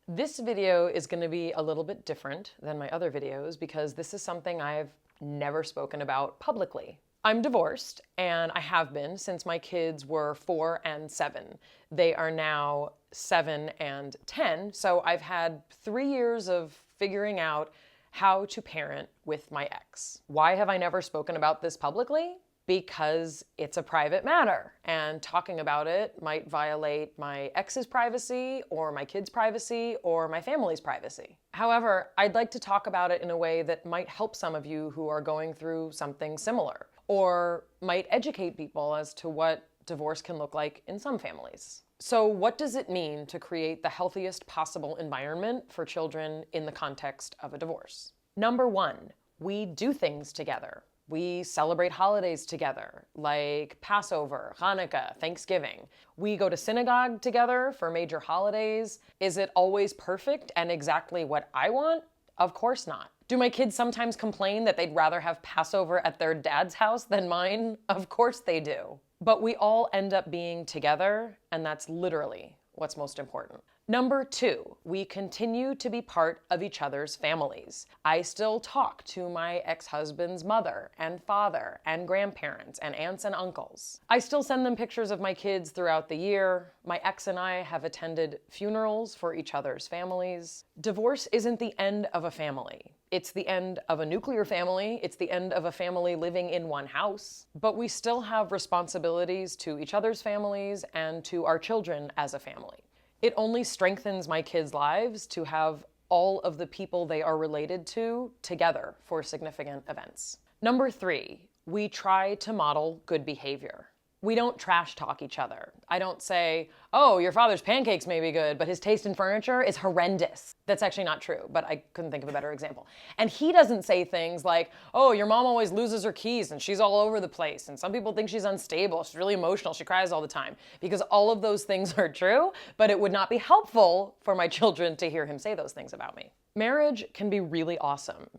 This video is going to be a little bit different than my other videos because this is something I've never spoken about publicly. I'm divorced, and I have been since my kids were 4 and 7. They are now 7 and 10, so I've had 3 years of figuring out how to parent with my ex. Why have I never spoken about this publicly? Because it's a private matter, and talking about it might violate my ex's privacy, or my kids' privacy, or my family's privacy. However, I'd like to talk about it in a way that might help some of you who are going through something similar, or might educate people as to what divorce can look like in some families. So what does it mean to create the healthiest possible environment for children in the context of a divorce? Number 1, we do things together. We celebrate holidays together, like Passover, Hanukkah, Thanksgiving. We go to synagogue together for major holidays. Is it always perfect and exactly what I want? Of course not. Do my kids sometimes complain that they'd rather have Passover at their dad's house than mine? Of course they do. But we all end up being together, and that's literally what's most important. Number 2, we continue to be part of each other's families. I still talk to my ex-husband's mother and father and grandparents and aunts and uncles. I still send them pictures of my kids throughout the year. My ex and I have attended funerals for each other's families. Divorce isn't the end of a family. It's the end of a nuclear family. It's the end of a family living in one house. But we still have responsibilities to each other's families and to our children as a family. It only strengthens my kids' lives to have all of the people they are related to together for significant events. Number 3, we try to model good behavior. We don't trash talk each other. I don't say, oh, your father's pancakes may be good, but his taste in furniture is horrendous. That's actually not true, but I couldn't think of a better example. And he doesn't say things like, oh, your mom always loses her keys and she's all over the place. And some people think she's unstable. She's really emotional. She cries all the time. Because all of those things are true, but it would not be helpful for my children to hear him say those things about me. Marriage can be really awesome,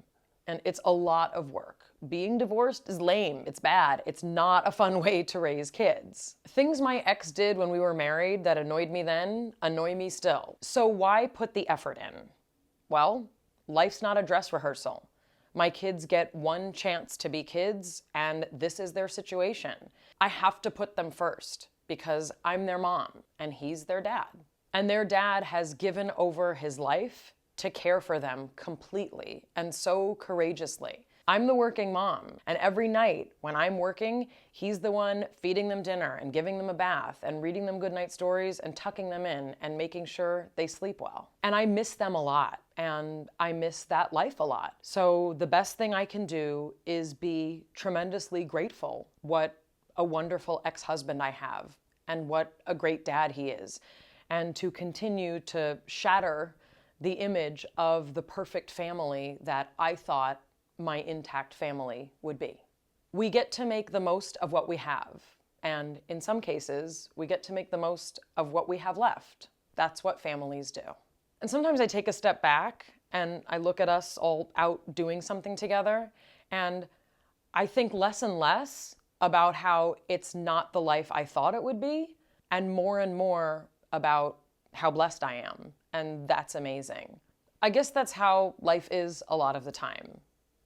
and it's a lot of work. Being divorced is lame, it's bad, it's not a fun way to raise kids. Things my ex did when we were married that annoyed me then, annoy me still. So why put the effort in? Well, life's not a dress rehearsal. My kids get one chance to be kids, and this is their situation. I have to put them first, because I'm their mom, and he's their dad. And their dad has given over his life to care for them completely, and so courageously. I'm the working mom, and every night when I'm working, he's the one feeding them dinner and giving them a bath and reading them goodnight stories and tucking them in and making sure they sleep well. And I miss them a lot, and I miss that life a lot. So the best thing I can do is be tremendously grateful what a wonderful ex-husband I have and what a great dad he is, and to continue to shatter the image of the perfect family that I thought my intact family would be. We get to make the most of what we have, and in some cases, we get to make the most of what we have left. That's what families do. And sometimes I take a step back and I look at us all out doing something together, and I think less and less about how it's not the life I thought it would be, and more about how blessed I am, and that's amazing. I guess that's how life is a lot of the time.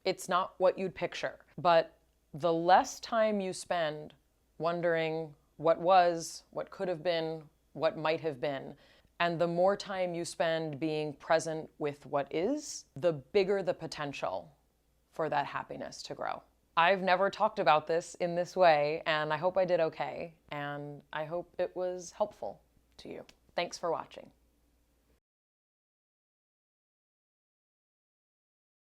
It's not what you'd picture, but the less time you spend wondering what was, what could have been, what might have been, and the more time you spend being present with what is, the bigger the potential for that happiness to grow. I've never talked about this in this way, and I hope I did okay, and I hope it was helpful to you. Thanks for watching.